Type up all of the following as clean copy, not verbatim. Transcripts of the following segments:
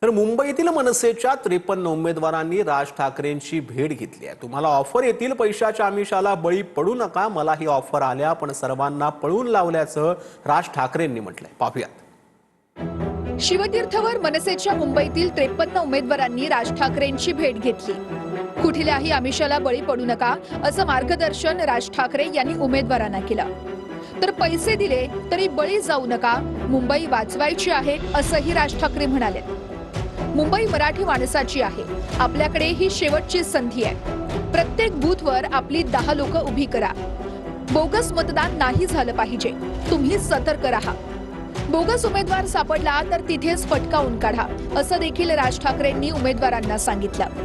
तर मुंबईतील मनसेच्या 53 उमेदवारांनी राज ठाकरेंची भेट घेतली आहे। तुम्हाला ऑफर येतील, पैशाच्या आमिषाला बळी पडू नका। मला ही ऑफर आल्या पण सर्वांना पळून लावल्याचं राज ठाकरेंनी म्हटलंय। पाहूयात। शिवतीर्थवर मनसेच्या मुंबईतील 53 उमेदवारांनी राज ठाकरेंची भेट घेतली। कुठल्याही आमिषाला बळी पडू नका असं मार्गदर्शन राज ठाकरे यांनी उमेदवारांना केलं। तर पैसे दिले तरी बळी जाऊ नका, मुंबई वाचवायची आहे असंही राज ठाकरे म्हणाले। मुंबई मराठी माणसाची आहे, आपल्याकडे ही शेवटची संधी आहे। प्रत्येक बूथवर आपली 10 लोक उभी करा। बोगस मतदान नाही झालं पाहिजे, तुम्ही सतर्क राहा। बोगस उमेदवार सापडला तर तिथेच फटकावून काढा असं देखील राज ठाकरेंनी उमेदवारांना सांगितलं।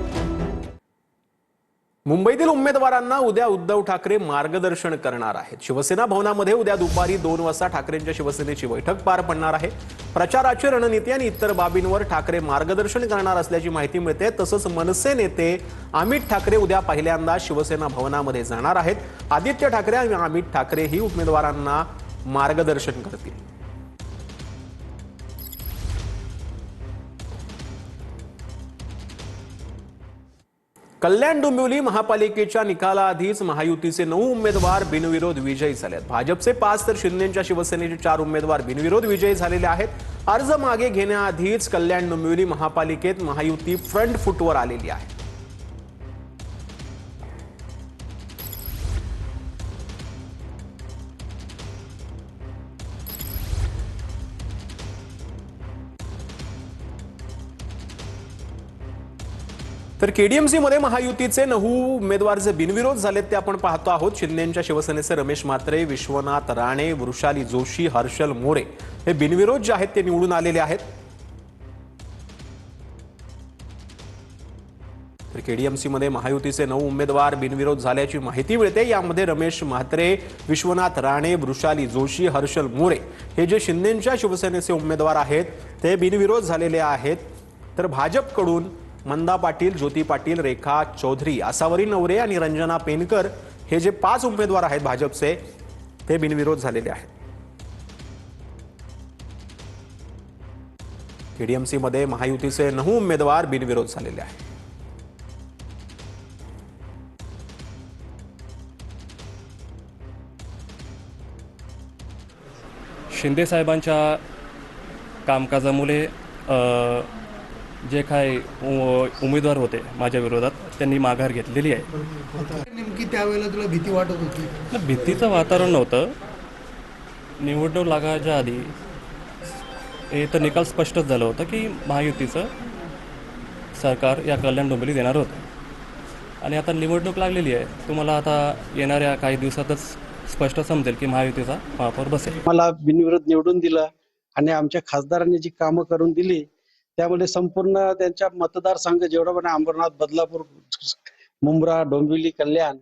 मुंबईतील उमेदवारांना उद्या उद्धव ठाकरे मार्गदर्शन करणार आहेत। शिवसेना भवनामध्ये उद्या दुपारी 2 वाजता ठाकरेंच्या शिवसेनेची बैठक पार पडणार आहे। प्रचाराची रणनीती आणि इतर बाबींवर ठाकरे मार्गदर्शन करणार असल्याची माहिती मिळते। तसंच मनसे नेते अमित ठाकरे उद्या पहिल्यांदा शिवसेना भवनामध्ये जाणार आहेत। आदित्य ठाकरे आणि अमित ठाकरे ही उमेदवारांना मार्गदर्शन करतील। कल्याण डोंबिवली महापालिकेच्या निकालाआधीच महायुतीचे 9 उमेदवार बिनविरोध विजयी झाले आहेत। भाजपचे 5 तर शिंदेच्या शिवसेनेचे 4 उमेदवार बिनविरोध विजयी झालेले आहेत। अर्ज मागे घेण्याआधीच कल्याण डोंबिवली महापालिकेत महायुती फ्रंट फुटवर आलेली आहे। तर केडीएमसी मध्ये महायुतीचे 9 उमेदवार जे बिनविरोध झालेत ते आपण पाहतो आहोत। शिंदेच्या शिवसेनेचे रमेश म्हात्रे, विश्वनाथ राणे, वृषाली जोशी, हर्षल मोरे हे बिनविरोध जे आहेत ते निवडून आलेले आहेत। तर केडीएमसी मध्ये महायुतीचे 9 उमेदवार बिनविरोध झाल्याची माहिती मिळते। यामध्ये रमेश म्हात्रे, विश्वनाथ राणे, वृषाली जोशी, हर्षल मोरे हे जे शिंदेच्या शिवसेनेचे उमेदवार आहेत ते बिनविरोध झालेले आहेत। तर भाजपकडून मंदा पाटील, ज्योती पाटील, रेखा चौधरी, आसावरी नवरे आणि रंजना पेनकर हे जे 5 उमेदवार आहेत भाजपचे ते बिनविरोध झालेले आहेत। केडीएमसी मध्ये महायुतीचे 9 उमेदवार बिनविरोध झालेले आहेत। शिंदे साहेबांच्या कामकाजामुळे जे काही उमेदवार होते माझ्या विरोधात त्यांनी माघार घेतलेली आहे। नेमकी त्यावेळेला तुला भीती वाटत होती? भीतीचं वातावरण नव्हतं। निवडणूक लागायच्या आधी हे तर निकाल स्पष्टच झालं होतं की महायुतीचं सरकार या कल्याण डोंबिवलीत येणार होतं आणि आता निवडणूक लागलेली आहे। तुम्हाला आता येणाऱ्या काही दिवसातच स्पष्ट समजेल की महायुतीचा महापौर बसेल। मला बिनविरोध निवडून दिलं आणि आमच्या खासदारांनी जी कामं करून दिली त्यामुळे संपूर्ण त्यांच्या मतदारसंघ जेवढा पण अंबरनाथ, बदलापूर, मुंब्रा, डोंबिवली, कल्याण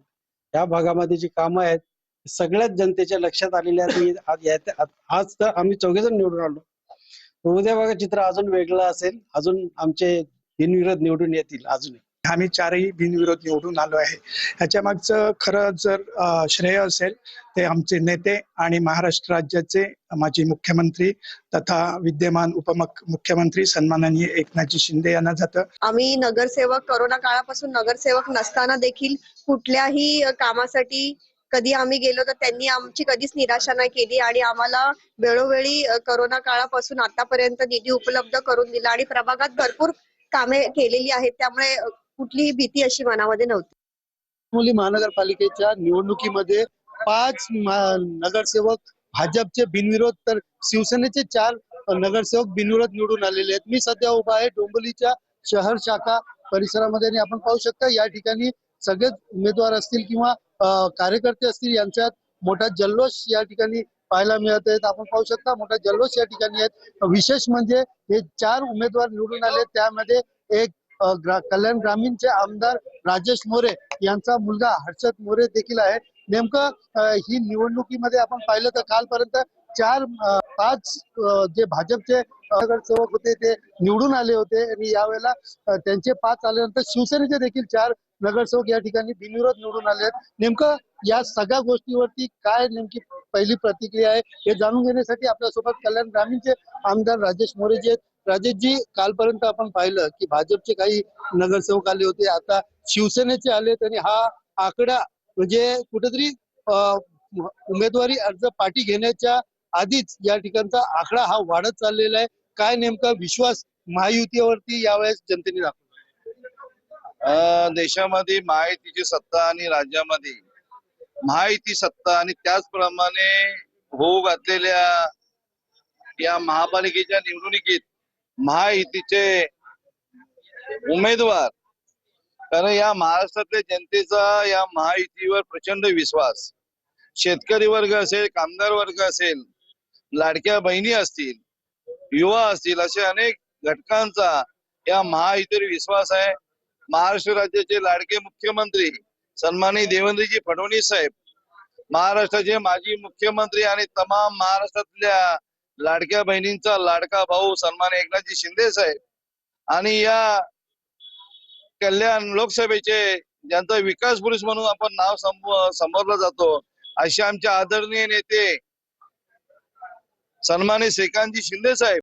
या भागामध्ये जी कामं आहेत सगळ्याच जनतेच्या लक्षात आलेल्या आहेत। आज तर आम्ही 4 जण निवडून आलो। उद्या बघा चित्र अजून वेगळं असेल, अजून आमचे बिनविरोध निवडून येतील। अजूनही आम्ही 4ही बिनविरोध निवडून आलो आहे। ह्याच्या मागचं खरं जर श्रेय असेल ते आमचे नेते आणि महाराष्ट्र राज्याचे माजी मुख्यमंत्री तथा विद्यमान उपमुख्यमंत्री सन्माननीय एकनाथजी शिंदे यांना जातं। आम्ही नगरसेवक, कोरोना काळापासून नगरसेवक नसताना देखील कुठल्याही कामासाठी कधी आम्ही गेलो तर त्यांनी आमची कधीच निराशा नाही केली आणि आम्हाला वेळोवेळी कोरोना काळापासून आतापर्यंत निधी उपलब्ध करून दिला आणि प्रभागात भरपूर कामे केलेली आहेत। त्यामुळे कुठलीही भीती अशी मनामध्ये नव्हती। डोंबिवली महानगरपालिकेच्या निवडणुकीमध्ये 5 नगरसेवक भाजपचे बिनविरोध तर शिवसेनेचे 4 नगरसेवक बिनविरोध निवडून आलेले आहेत। मी सध्या उभा आहे डोंबिवलीच्या शहर शाखा परिसरामध्ये आणि आपण पाहू शकता या ठिकाणी सगळेच उमेदवार असतील किंवा कार्यकर्ते असतील यांच्यात मोठा जल्लोष या ठिकाणी पाहायला मिळत आहेत। आपण पाहू शकता मोठा जल्लोष या ठिकाणी आहेत। विशेष म्हणजे हे 4 उमेदवार निवडून आले त्यामध्ये एक कल्याण ग्रामीणचे आमदार राजेश मोरे यांचा मुलगा हर्षद मोरे देखील आहे। नेमकं ही निवडणुकीमध्ये आपण पाहिलं तर कालपर्यंत 4-5 जे भाजपचे नगरसेवक होते ते निवडून आले होते आणि यावेळेला त्यांचे 5 आल्यानंतर शिवसेनेचे देखील 4 नगरसेवक या ठिकाणी बिनविरोध निवडून आले आहेत। नेमकं या सगळ्या गोष्टीवरती काय नेमकी पहिली प्रतिक्रिया आहे हे जाणून घेण्यासाठी आपल्यासोबत कल्याण ग्रामीणचे आमदार राजेश मोरे जे राजेशजी, कालपर्यंत आपण पाहिलं की भाजपचे काही नगरसेवक आले होते, आता शिवसेनेचे आलेत आणि हा आकडा म्हणजे कुठेतरी उमेदवारी अर्ज पाठी घेण्याच्या आधीच या ठिकाणचा आकडा हा वाढत चाललेला आहे. काय नेमका विश्वास महायुतीवरती यावेळेस जनतेने दाखवला? देशामध्ये महायुतीची सत्ता आणि राज्यामध्ये महायुती सत्ता आणि त्याचप्रमाणे होऊ घातलेल्या या महापालिकेच्या निवडणुकीत महायुतीचे उमेदवार, कारण या महाराष्ट्रातल्या जनतेचा या महायुतीवर प्रचंड विश्वास, शेतकरी वर्ग असेल, कामगार वर्ग असेल, लाडक्या बहिणी असतील, युवा असतील, असे अनेक घटकांचा या महायुतीवर विश्वास आहे. महाराष्ट्र राज्याचे लाडके मुख्यमंत्री सन्माननीय देवेंद्रजी फडणवीस साहेब, महाराष्ट्राचे माजी मुख्यमंत्री आणि तमाम महाराष्ट्रातल्या लाडक्या बहिणींचा लाडका भाऊ सन्माननीय एकनाथजी शिंदे साहेब, आणि या कल्याण लोकसभेचे ज्यांचा विकास पुरुष म्हणून आपण नाव संबोधलं जातो, असे आमचे आदरणीय नेते सन्माननीय श्रीकांतजी शिंदे साहेब